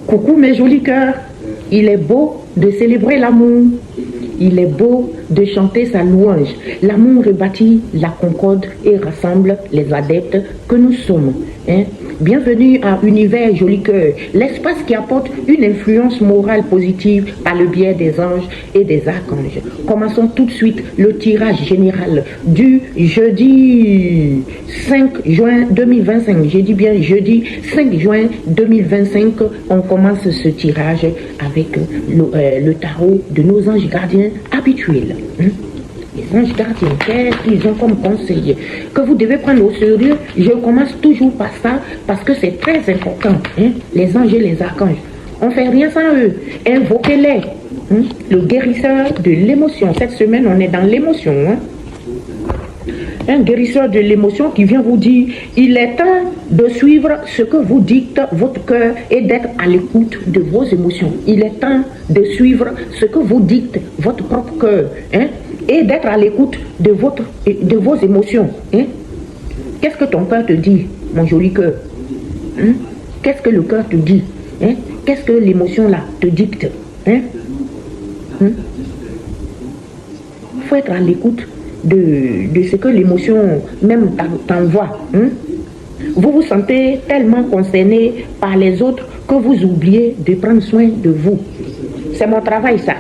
Coucou mes jolis cœurs, il est beau de célébrer l'amour, il est beau de chanter sa louange. L'amour rebâtit la concorde et rassemble les adeptes que nous sommes. Bienvenue à Univers Joli Cœur, l'espace qui apporte une influence morale positive par le biais des anges et des archanges. Commençons tout de suite le tirage général du jeudi 5 juin 2025. J'ai dit bien jeudi 5 juin 2025. On commence ce tirage avec le tarot de nos anges gardiens habituels. Les anges gardiens, qu'est-ce qu'ils ont comme conseil que vous devez prendre au sérieux? Je commence toujours par ça parce que c'est très important. Les anges et les archanges, on ne fait rien sans eux. Invoquez-les. Le guérisseur de l'émotion. Cette semaine, on est dans l'émotion. Un guérisseur de l'émotion qui vient vous dire, il est temps de suivre ce que vous dicte votre cœur et d'être à l'écoute de vos émotions. Il est temps de suivre ce que vous dicte votre propre cœur. Et d'être à l'écoute de vos émotions. Qu'est-ce que ton cœur te dit, mon joli cœur? Qu'est-ce que le cœur te dit? Qu'est-ce que l'émotion là te dicte? Il faut être à l'écoute de ce que l'émotion même t'envoie. Vous vous sentez tellement concerné par les autres que vous oubliez de prendre soin de vous. C'est mon travail ça.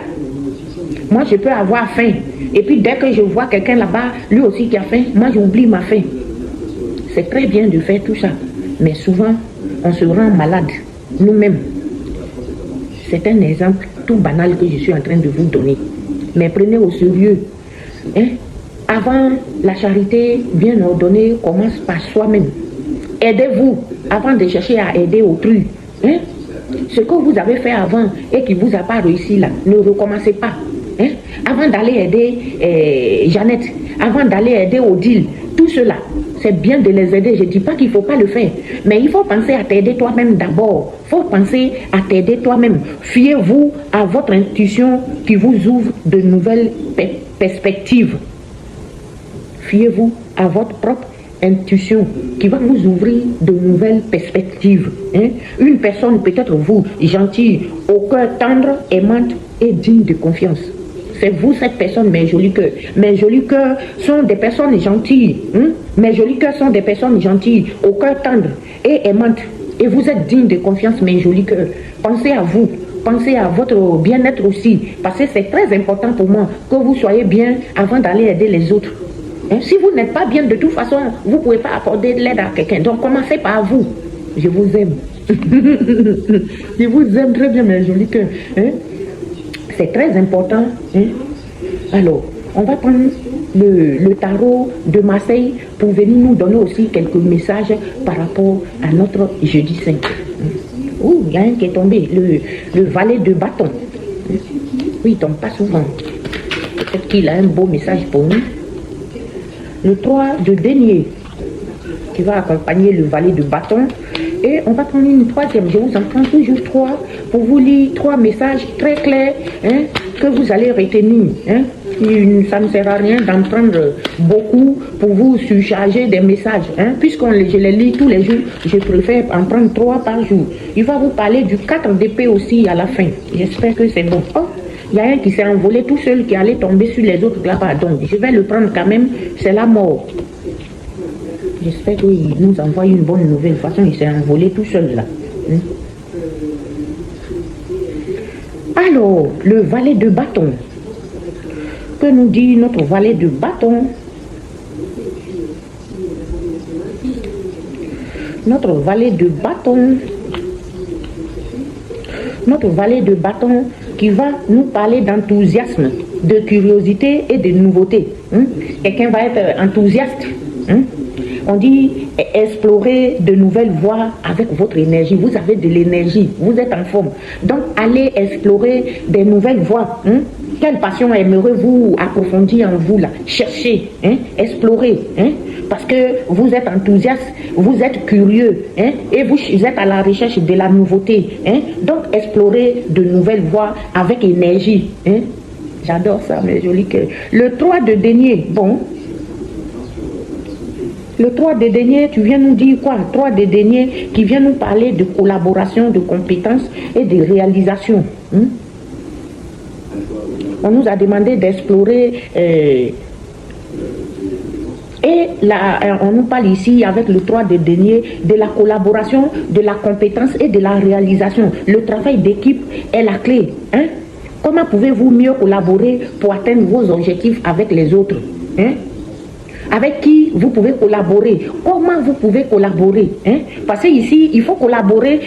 Moi je peux avoir faim. Et puis dès que je vois quelqu'un là-bas, lui aussi qui a faim, moi j'oublie ma faim. C'est très bien de faire tout ça. Mais souvent, on se rend malade nous-mêmes. C'est un exemple tout banal que je suis en train de vous donner. Mais prenez au sérieux. Avant, la charité bien ordonnée commence par soi-même. Aidez-vous avant de chercher à aider autrui. Ce que vous avez fait avant et qui ne vous a pas réussi là, ne recommencez pas. Avant d'aller aider Jeannette, avant d'aller aider Odile, tout cela, c'est bien de les aider. Je ne dis pas qu'il ne faut pas le faire, mais il faut penser à t'aider toi-même d'abord. Il faut penser à t'aider toi-même. Fiez-vous à votre intuition qui vous ouvre de nouvelles perspectives. Fiez-vous à votre propre intuition qui va vous ouvrir de nouvelles perspectives. Une personne, peut-être vous, gentille, au cœur tendre, aimante et digne de confiance. C'est vous cette personne, mes jolis cœurs. Mes jolis cœurs sont des personnes gentilles. Mes jolis cœurs sont des personnes gentilles, au cœur tendre et aimante. Et vous êtes digne de confiance, mes jolis cœurs. Pensez à vous. Pensez à votre bien-être aussi. Parce que c'est très important pour moi que vous soyez bien avant d'aller aider les autres. Si vous n'êtes pas bien, de toute façon, vous ne pouvez pas accorder de l'aide à quelqu'un. Donc, commencez par vous. Je vous aime. Je vous aime très bien, mes jolis cœurs. C'est très important. Alors, on va prendre le tarot de Marseille pour venir nous donner aussi quelques messages par rapport à notre jeudi 5. Il y a un qui est tombé, le valet de bâton. Oui, il ne tombe pas souvent. Peut-être qu'il a un beau message pour nous. Le 3 de denier qui va accompagner le valet de bâton. Et on va prendre une troisième. Je vous en prends toujours 3 pour vous lire 3 messages très clairs que vous allez retenir. Ça ne sert à rien d'en prendre beaucoup pour vous surcharger des messages. Puisqu'on je les lis tous les jours, je préfère en prendre 3 par jour. Il va vous parler du 4 d'épée aussi à la fin. J'espère que c'est bon. Il y a un qui s'est envolé tout seul, qui allait tomber sur les autres là-bas. Donc, je vais le prendre quand même. C'est la mort. J'espère qu'il nous envoie une bonne nouvelle. De toute façon, il s'est envolé tout seul là. Alors, le valet de bâton. Que nous dit notre valet de bâton? Notre valet de bâton. Notre valet de bâton qui va nous parler d'enthousiasme, de curiosité et de nouveauté. Quelqu'un va être enthousiaste. On dit explorer de nouvelles voies avec votre énergie. Vous avez de l'énergie, vous êtes en forme. Donc, allez explorer des nouvelles voies. Quelle passion aimerez-vous approfondir en vous là? Cherchez, explorez. Parce que vous êtes enthousiaste, vous êtes curieux, et vous êtes à la recherche de la nouveauté. Donc, explorez de nouvelles voies avec énergie. J'adore ça, mes jolis cœurs. Le 3 de denier, bon. Le 3 des derniers, tu viens nous dire quoi? 3 des derniers qui vient nous parler de collaboration, de compétences et de réalisation. On nous a demandé d'explorer et là, on nous parle ici avec le 3 des derniers de la collaboration, de la compétence et de la réalisation. Le travail d'équipe est la clé. Comment pouvez-vous mieux collaborer pour atteindre vos objectifs avec les autres? Avec qui vous pouvez collaborer? Comment vous pouvez collaborer? Parce qu'ici, il faut collaborer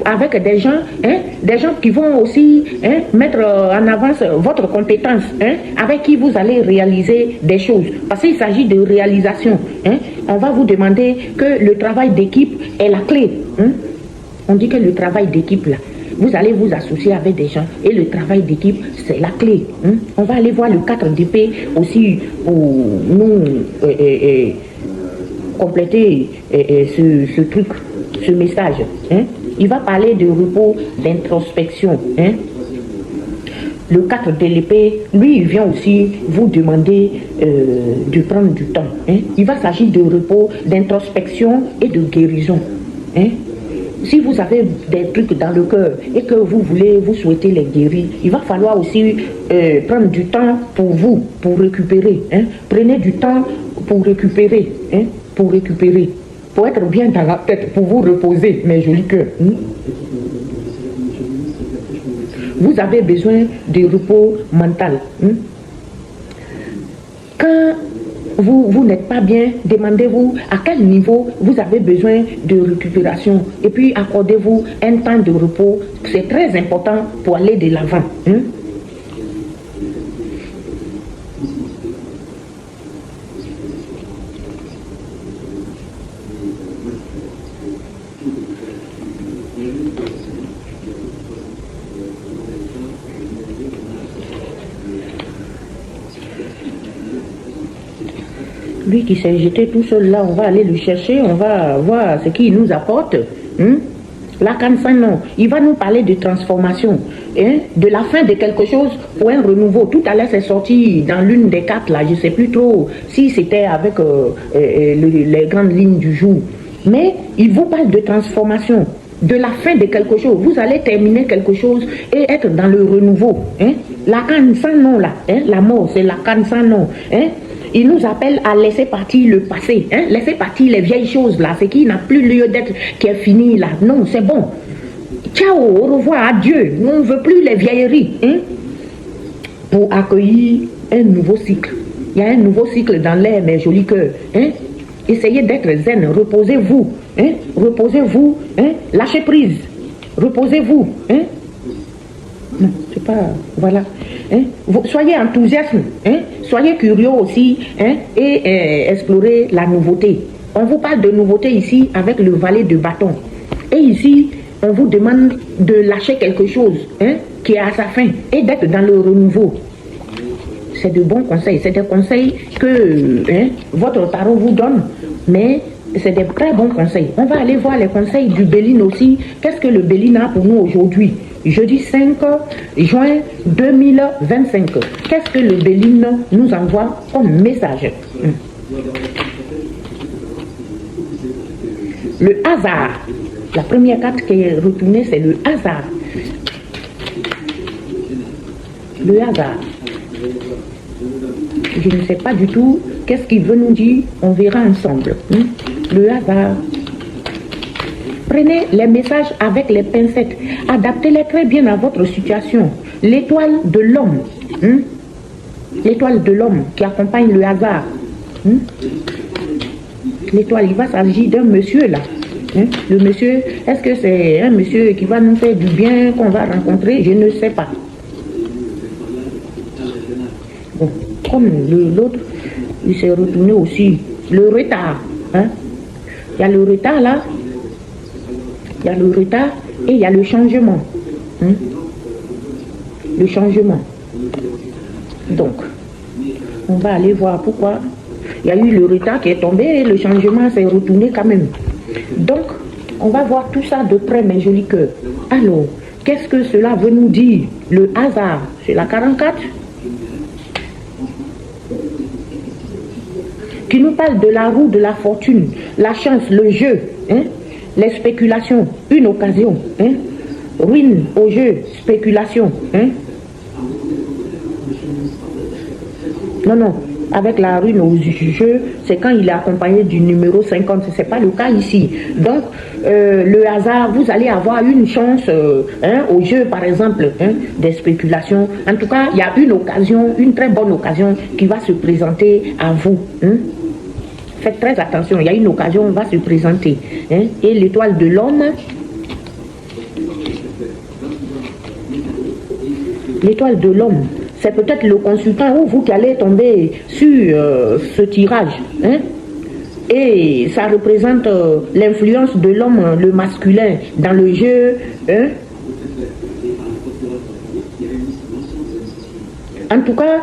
avec des gens qui vont aussi mettre en avance votre compétence, avec qui vous allez réaliser des choses. Parce qu'il s'agit de réalisation. On va vous demander que le travail d'équipe est la clé. On dit que le travail d'équipe, là, vous allez vous associer avec des gens et le travail d'équipe, c'est la clé. On va aller voir le 4 d'épée aussi pour nous compléter ce truc, ce message. Il va parler de repos, d'introspection. Le 4 de l'épée, lui, il vient aussi vous demander de prendre du temps. Il va s'agir de repos, d'introspection et de guérison. Si vous avez des trucs dans le cœur et que vous souhaitez les guérir, il va falloir aussi prendre du temps pour vous, pour récupérer. Prenez du temps pour récupérer, pour être bien dans la tête, pour vous reposer, mes jolis cœurs. Vous avez besoin de repos mental. Quand vous n'êtes pas bien, demandez-vous à quel niveau vous avez besoin de récupération et puis accordez-vous un temps de repos. C'est très important pour aller de l'avant. Lui qui s'est jeté tout seul là, on va aller le chercher, on va voir ce qu'il nous apporte. L'arcane non, il va nous parler de transformation, de la fin de quelque chose pour un renouveau. Tout à l'heure c'est sorti dans l'une des cartes là, je ne sais plus trop si c'était avec les grandes lignes du jour. Mais il vous parle de transformation, de la fin de quelque chose. Vous allez terminer quelque chose et être dans le renouveau. L'arcane sans nom là, la mort c'est l'arcane sans nom. Il nous appelle à laisser partir le passé, laisser partir les vieilles choses là, ce qui n'a plus lieu d'être, qui est fini là. Non, c'est bon. Ciao, au revoir, adieu. On ne veut plus les vieilleries. Pour accueillir un nouveau cycle. Il y a un nouveau cycle dans l'air, mes jolis cœurs. Essayez d'être zen, reposez-vous. Reposez-vous, lâchez prise. Reposez-vous. Non, c'est pas... Voilà. Soyez enthousiasme, soyez curieux aussi, et explorez la nouveauté. On vous parle de nouveauté ici avec le valet de bâton. Et ici, on vous demande de lâcher quelque chose qui est à sa fin et d'être dans le renouveau. C'est de bons conseils, c'est des conseils que votre tarot vous donne, mais c'est des très bons conseils. On va aller voir les conseils du Béline aussi. Qu'est-ce que le Béline a pour nous aujourd'hui? Jeudi 5 juin 2025. Qu'est-ce que le Béline nous envoie comme message? Le hasard. La première carte qui est retournée, c'est le hasard. Le hasard. Je ne sais pas du tout qu'est-ce qu'il veut nous dire. On verra ensemble. Le hasard. Prenez les messages avec les pincettes. Adaptez-les très bien à votre situation. L'étoile de l'homme. L'étoile de l'homme qui accompagne le hasard. L'étoile, il va s'agir d'un monsieur là. Le monsieur, est-ce que c'est un monsieur qui va nous faire du bien qu'on va rencontrer? Je ne sais pas. Bon, comme l'autre, il s'est retourné aussi. Le retard. Il y a le retard là. Il y a le retard et il y a le changement. Le changement. Donc, on va aller voir pourquoi. Il y a eu le retard qui est tombé et le changement s'est retourné quand même. Donc, on va voir tout ça de près, mes jolis cœurs. Alors, qu'est-ce que cela veut nous dire? Le hasard, c'est la 44 qui nous parle de la roue de la fortune, la chance, le jeu, hein, les spéculations, une occasion, hein, ruine au jeu, spéculation. Hein. Non, non, avec la ruine au jeu, c'est quand il est accompagné du numéro 50, ce n'est pas le cas ici. Donc, le hasard, vous allez avoir une chance hein, au jeu, par exemple, hein, des spéculations. En tout cas, il y a une occasion, une très bonne occasion qui va se présenter à vous. Hein. Faites très attention, il y a une occasion qui va se présenter. Hein. Et l'étoile de l'homme, l'étoile de l'homme, c'est peut-être le consultant ou vous qui allez tomber sur ce tirage. Hein? Et ça représente l'influence de l'homme, le masculin, dans le jeu. Hein? En tout cas,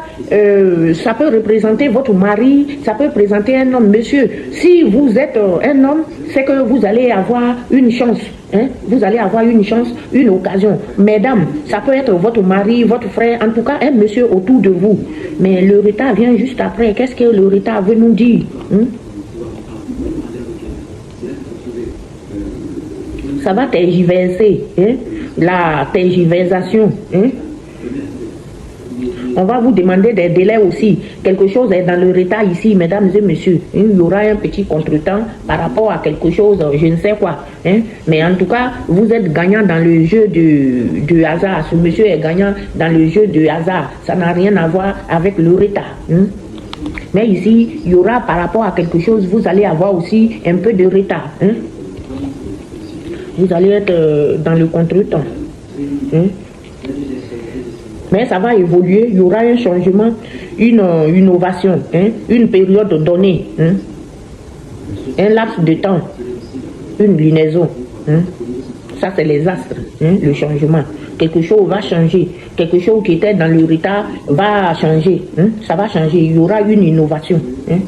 ça peut représenter votre mari, ça peut représenter un homme. Monsieur, si vous êtes un homme, c'est que vous allez avoir une chance. Hein? Vous allez avoir une chance, une occasion. Mesdames, ça peut être votre mari, votre frère, en tout cas un monsieur autour de vous. Mais le retard vient juste après. Qu'est-ce que le retard veut nous dire? Hein? Ça va tergiverser. Hein? La tergiversation. Hein? On va vous demander des délais aussi. Quelque chose est dans le retard ici, mesdames et messieurs. Il y aura un petit contretemps par rapport à quelque chose, je ne sais quoi. Hein? Mais en tout cas, vous êtes gagnant dans le jeu du hasard. Ce monsieur est gagnant dans le jeu du hasard. Ça n'a rien à voir avec le retard. Hein? Mais ici, il y aura par rapport à quelque chose, vous allez avoir aussi un peu de retard. Hein? Vous allez être dans le contretemps. Hein? Mais ça va évoluer, il y aura un changement, une innovation, hein, une période donnée, hein, un laps de temps, une lunaison. Hein. Ça, c'est les astres, hein, le changement. Quelque chose va changer, quelque chose qui était dans le retard va changer, hein, ça va changer, il y aura une innovation. Hein.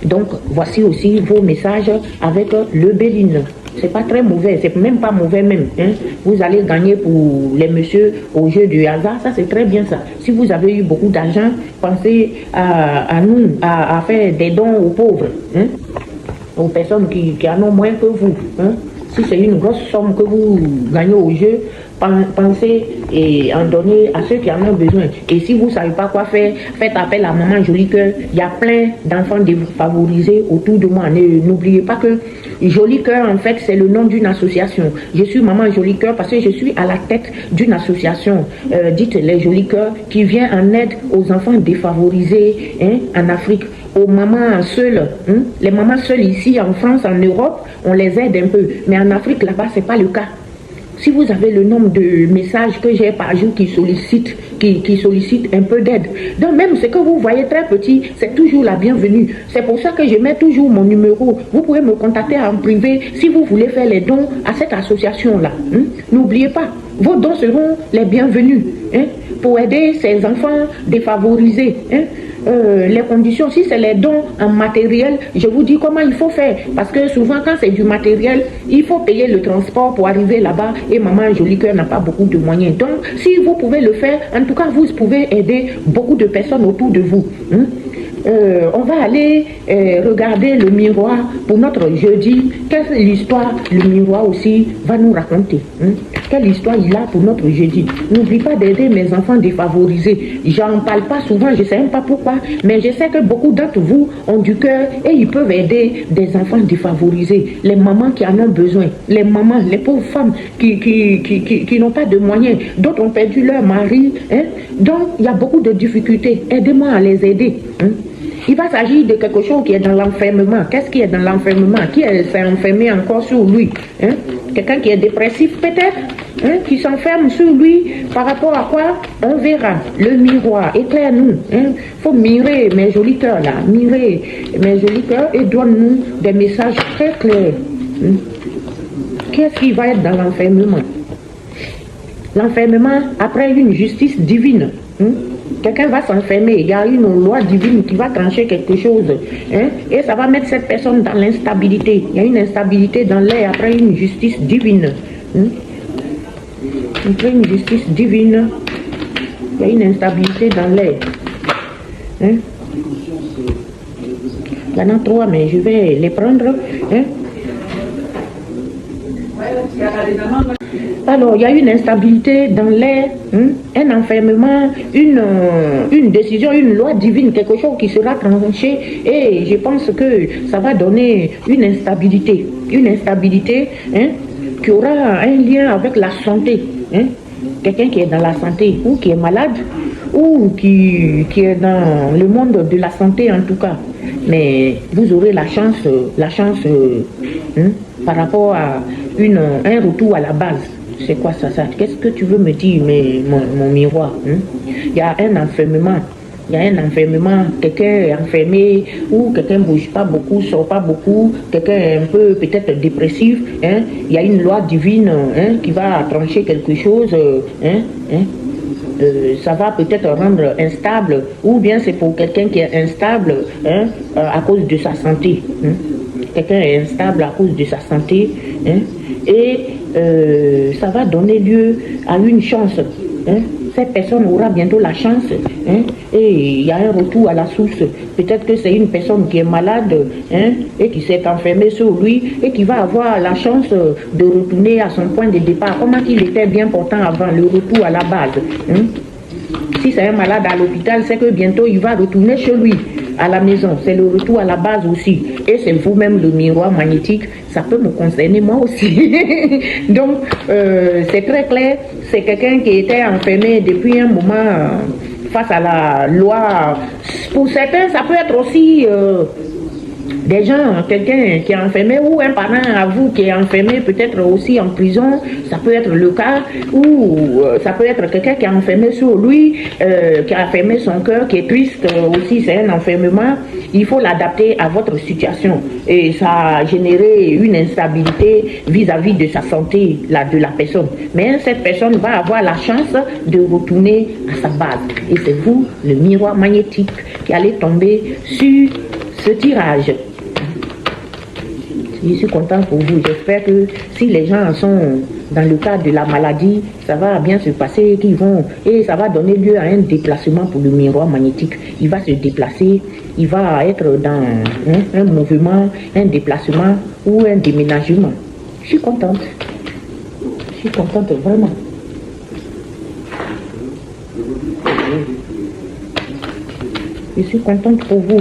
Donc, voici aussi vos messages avec le Béline. C'est pas très mauvais, c'est même pas mauvais même. Hein. Vous allez gagner pour les messieurs au jeu du hasard, ça c'est très bien ça. Si vous avez eu beaucoup d'argent, pensez à nous, à faire des dons aux pauvres, hein, aux personnes qui en ont moins que vous. Hein. Si c'est une grosse somme que vous gagnez au jeu, pensez et en donner à ceux qui en ont besoin. Et si vous ne savez pas quoi faire, faites appel à Maman Joli Cœur. Il y a plein d'enfants défavorisés autour de moi. N'oubliez pas que Joli Cœur, en fait, c'est le nom d'une association. Je suis Maman Joli Cœur parce que je suis à la tête d'une association, dite les Jolis Cœurs, qui vient en aide aux enfants défavorisés, hein, en Afrique. Aux mamans seules, hein? Les mamans seules ici en France, en Europe, on les aide un peu. Mais en Afrique, là-bas, ce n'est pas le cas. Si vous avez le nombre de messages que j'ai par jour qui sollicitent un peu d'aide. Donc même ce que vous voyez très petit, c'est toujours la bienvenue. C'est pour ça que je mets toujours mon numéro. Vous pouvez me contacter en privé si vous voulez faire les dons à cette association-là. Hein? N'oubliez pas, vos dons seront les bienvenus, hein, pour aider ces enfants défavorisés. Hein? Les conditions, si c'est les dons en matériel, je vous dis comment il faut faire. Parce que souvent, quand c'est du matériel, il faut payer le transport pour arriver là-bas et Maman Joli Cœur n'a pas beaucoup de moyens. Donc, si vous pouvez le faire, en tout cas, vous pouvez aider beaucoup de personnes autour de vous. Hein? On va aller regarder le miroir pour notre jeudi. Quelle histoire le miroir aussi va nous raconter, hein? Quelle histoire il a pour notre jeudi. N'oublie pas d'aider mes enfants défavorisés. J'en parle pas souvent, je ne sais même pas pourquoi, mais je sais que beaucoup d'entre vous ont du cœur et ils peuvent aider des enfants défavorisés, les mamans qui en ont besoin, les mamans, les pauvres femmes qui n'ont pas de moyens, d'autres ont perdu leur mari. Hein? Donc, il y a beaucoup de difficultés. Aidez-moi à les aider. Hein? Il va s'agir de quelque chose qui est dans l'enfermement. Qu'est-ce qui est dans l'enfermement? Qui s'est enfermé encore sur lui? Hein? Quelqu'un qui est dépressif peut-être, hein? Qui s'enferme sur lui par rapport à quoi? On verra. Le miroir, éclaire-nous. Hein? Faut mirer mes jolis cœurs là. Mirer mes jolis cœurs et donne-nous des messages très clairs. Hein? Qu'est-ce qui va être dans l'enfermement? L'enfermement après une justice divine. Hein? Quelqu'un va s'enfermer, il y a une loi divine qui va trancher quelque chose, hein, et ça va mettre cette personne dans l'instabilité. Il y a une instabilité dans l'air après une justice divine. Hein. Après une justice divine, il y a une instabilité dans l'air. Hein. Il y en a 3, mais je vais les prendre. Hein. Alors, il y a une instabilité dans l'air, un enfermement, une décision, une loi divine, quelque chose qui sera tranché. Et je pense que ça va donner une instabilité qui aura un lien avec la santé. Quelqu'un qui est dans la santé ou qui est malade ou qui est dans le monde de la santé en tout cas. Mais vous aurez la chance par rapport à un retour à la base. C'est quoi ça? Qu'est-ce que tu veux me dire, mon miroir? Il y a un enfermement. Quelqu'un est enfermé ou quelqu'un ne bouge pas beaucoup, sort pas beaucoup, quelqu'un est un peu peut-être dépressif. Il y a une loi divine qui va trancher quelque chose. Ça va peut-être rendre instable, ou bien c'est pour quelqu'un qui est instable à cause de sa santé. Quelqu'un est instable à cause de sa santé, et ça va donner lieu à une chance. Cette personne aura bientôt la chance, et il y a un retour à la source. Peut-être que c'est une personne qui est malade et qui s'est enfermée sur lui et qui va avoir la chance de retourner à son point de départ. Comment il était bien portant avant, le retour à la base. Si c'est un malade à l'hôpital, c'est que bientôt il va retourner chez lui, à la maison. C'est le retour à la base aussi. Et c'est vous-même le miroir magnétique. Ça peut me concerner moi aussi. Donc, c'est très clair. C'est quelqu'un qui était enfermé depuis un moment face à la loi. Pour certains, ça peut être aussi des gens, quelqu'un qui est enfermé ou un parent à vous qui est enfermé peut-être aussi en prison, ça peut être le cas, ou ça peut être quelqu'un qui est enfermé sur lui, qui a enfermé son cœur, qui est triste aussi, c'est un enfermement. Il faut l'adapter à votre situation et ça a généré une instabilité vis-à-vis de sa santé de la personne. Mais cette personne va avoir la chance de retourner à sa base et c'est vous, le miroir magnétique, qui allez tomber sur ce tirage. Je suis content pour vous. J'espère que si les gens sont dans le cadre de la maladie, ça va bien se passer, et ça va donner lieu à un déplacement pour le miroir magnétique. Il va se déplacer, il va être dans un mouvement, un déplacement ou un déménagement. Je suis contente. Je suis contente vraiment. Je suis contente pour vous.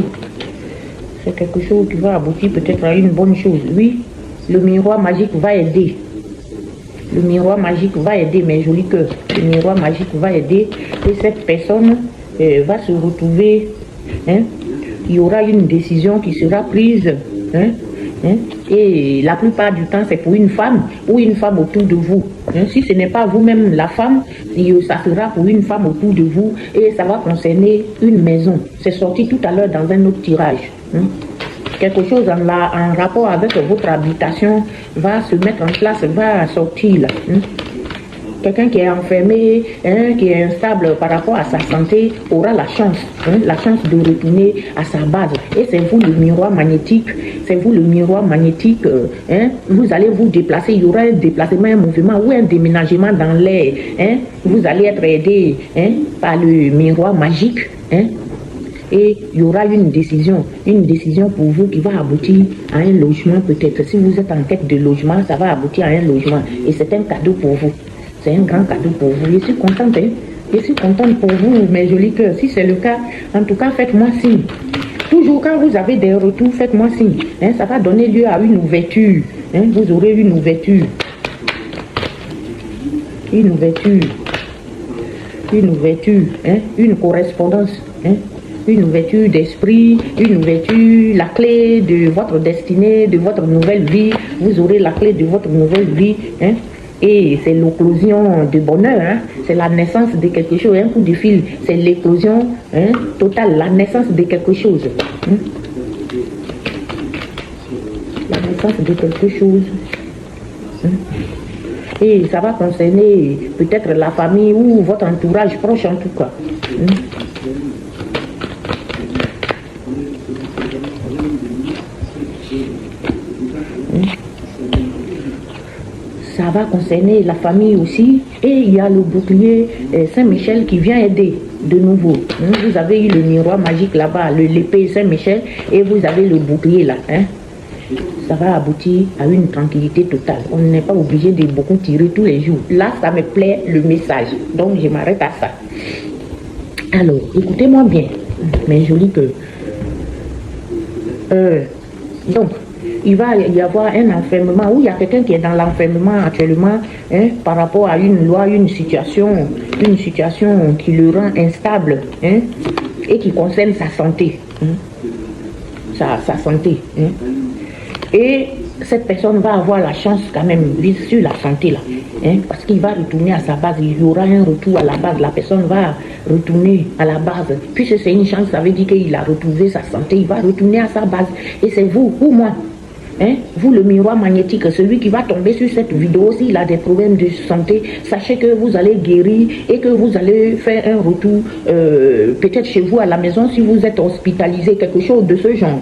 C'est quelque chose qui va aboutir peut-être à une bonne chose. Oui, le miroir magique va aider. Le miroir magique va aider, mes jolis cœurs. Le miroir magique va aider et cette personne va se retrouver. Il y aura une décision qui sera prise. Et la plupart du temps, c'est pour une femme ou une femme autour de vous. Si ce n'est pas vous-même la femme, ça sera pour une femme autour de vous et ça va concerner une maison. C'est sorti tout à l'heure dans un autre tirage. Quelque chose en rapport avec votre habitation va se mettre en place, va sortir là. Quelqu'un qui est enfermé, qui est instable par rapport à sa santé, aura la chance de retourner à sa base. Et c'est vous le miroir magnétique, vous allez vous déplacer, il y aura un déplacement, un mouvement ou un déménagement dans l'air. Vous allez être aidé par le miroir magique. Et il y aura une décision pour vous qui va aboutir à un logement peut-être. Si vous êtes en quête de logement, ça va aboutir à un logement. Et c'est un cadeau pour vous. C'est un grand cadeau pour vous. Je suis contente, Je suis contente pour vous, mes jolis cœurs. Si c'est le cas, en tout cas, faites-moi signe. Toujours quand vous avez des retours, faites-moi signe. Ça va donner lieu à une ouverture. Vous aurez une ouverture. Une une correspondance. Une ouverture d'esprit, une ouverture, la clé de votre destinée, de votre nouvelle vie. Vous aurez la clé de votre nouvelle vie. Et c'est l'éclosion de bonheur. C'est la naissance de quelque chose. Un coup de fil, c'est l'éclosion totale, la naissance de quelque chose. La naissance de quelque chose. Et ça va concerner peut-être la famille ou votre entourage proche en tout cas. Ça va concerner la famille aussi. Et il y a le bouclier Saint-Michel qui vient aider. de nouveau. Vous avez eu le miroir magique là-bas, l'épée Saint-Michel, et vous avez le bouclier là. Ça va aboutir à une tranquillité totale. On n'est pas obligé de beaucoup tirer tous les jours. Là, ça me plaît le message. Donc, je m'arrête à ça. Alors, écoutez-moi bien, mes jolis cœurs. Donc, il va y avoir un enfermement, où il y a quelqu'un qui est dans l'enfermement actuellement, par rapport à une loi, une situation qui le rend instable, et qui concerne sa santé. Sa santé. Et cette personne va avoir la chance quand même, sur la santé là, parce qu'il va retourner à sa base, il y aura un retour à la base, la personne va retourner à la base, puisque c'est une chance, ça veut dire qu'il a retrouvé sa santé, il va retourner à sa base, et c'est vous, ou moi, vous le miroir magnétique, celui qui va tomber sur cette vidéo, s'il a des problèmes de santé, sachez que vous allez guérir et que vous allez faire un retour, peut-être chez vous à la maison, si vous êtes hospitalisé, quelque chose de ce genre.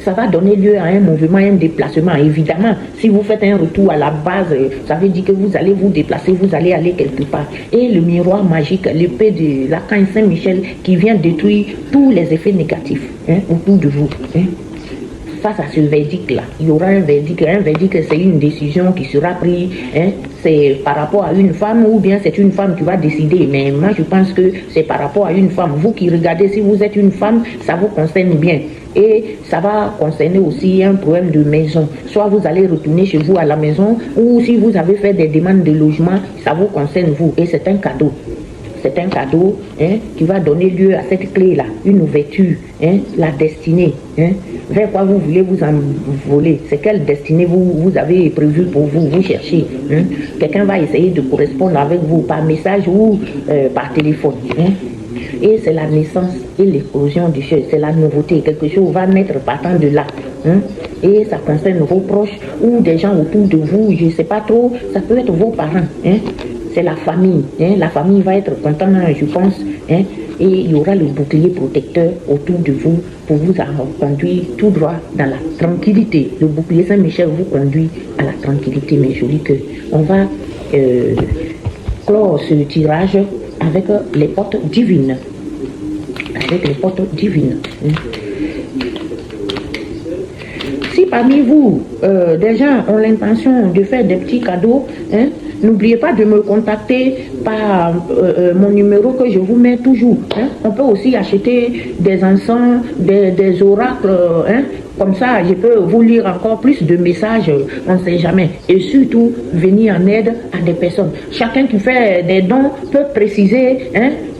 Ça va donner lieu à un mouvement, un déplacement. Évidemment, si vous faites un retour à la base, ça veut dire que vous allez vous déplacer, vous allez aller quelque part. Et le miroir magique, l'épée de l'archange Saint-Michel qui vient détruire tous les effets négatifs autour de vous. Face à ce verdict-là, il y aura un verdict, c'est une décision qui sera prise, c'est par rapport à une femme ou bien c'est une femme qui va décider, mais moi je pense que c'est par rapport à une femme. Vous qui regardez, si vous êtes une femme, ça vous concerne bien. Et ça va concerner aussi un problème de maison. Soit vous allez retourner chez vous à la maison, ou si vous avez fait des demandes de logement, ça vous concerne vous. Et c'est un cadeau. C'est un cadeau qui va donner lieu à cette clé-là, une ouverture, la destinée. Vers quoi vous voulez vous envoler? C'est quelle destinée vous avez prévu pour vous, vous cherchez. Quelqu'un va essayer de correspondre avec vous par message ou par téléphone. Et c'est la naissance et l'éclosion du chef, c'est la nouveauté. Quelque chose va naître partant de là. Et ça concerne vos proches ou des gens autour de vous, je ne sais pas trop, ça peut être vos parents. C'est la famille. La famille va être contente, je pense. Et il y aura le bouclier protecteur autour de vous pour vous conduire tout droit dans la tranquillité. Le bouclier Saint-Michel vous conduit à la tranquillité, mes jolis cœurs. On va clore ce tirage avec les portes divines. Avec les portes divines. Si parmi vous, des gens ont l'intention de faire des petits cadeaux, n'oubliez pas de me contacter par mon numéro que je vous mets toujours. On peut aussi acheter des encens, des oracles. Comme ça, je peux vous lire encore plus de messages, on ne sait jamais. Et surtout, venir en aide à des personnes. Chacun qui fait des dons peut préciser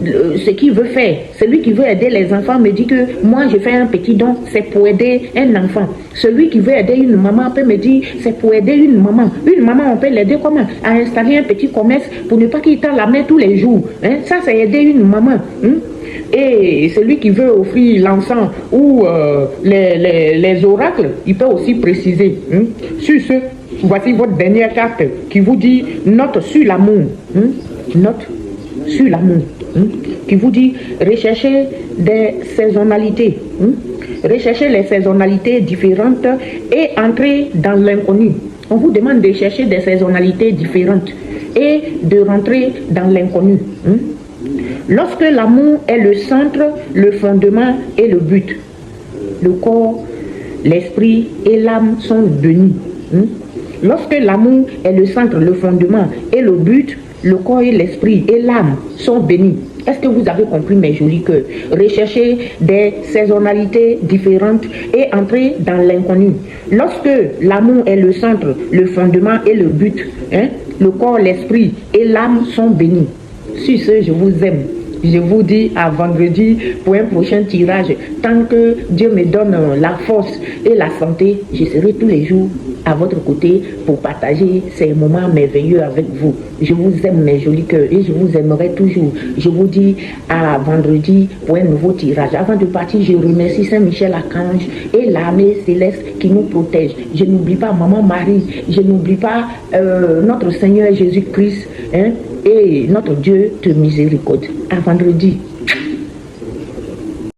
ce qu'il veut faire. Celui qui veut aider les enfants me dit que moi, je fais un petit don, c'est pour aider un enfant. Celui qui veut aider une maman peut me dire, c'est pour aider une maman. Une maman, on peut l'aider comment? À installer un petit commerce pour ne pas qu'il tend la main tous les jours. Ça, c'est aider une maman. Et celui qui veut offrir l'encens ou les oracles, il peut aussi préciser. Sur ce, voici votre dernière carte qui vous dit note sur l'amour. Note sur l'amour. Qui vous dit recherchez des saisonnalités. Recherchez les saisonnalités différentes et entrez dans l'inconnu. On vous demande de chercher des saisonnalités différentes et de rentrer dans l'inconnu. Lorsque l'amour est le centre, le fondement et le but, le corps, l'esprit et l'âme sont bénis. Lorsque l'amour est le centre, le fondement et le but, le corps et l'esprit et l'âme sont bénis. Est-ce que vous avez compris, mes jolis cœurs? Recherchez des saisonnalités différentes et entrez dans l'inconnu. Lorsque l'amour est le centre, le fondement et le but, le corps, l'esprit et l'âme sont bénis. Sur ce, je vous aime. Je vous dis à vendredi pour un prochain tirage. Tant que Dieu me donne la force et la santé, je serai tous les jours à votre côté pour partager ces moments merveilleux avec vous. Je vous aime, mes jolis cœurs, et je vous aimerai toujours. Je vous dis à vendredi pour un nouveau tirage. Avant de partir, je remercie Saint-Michel Archange et l'armée céleste qui nous protège. Je n'oublie pas Maman Marie, je n'oublie pas notre Seigneur Jésus-Christ, et notre Dieu de miséricorde. À vendredi.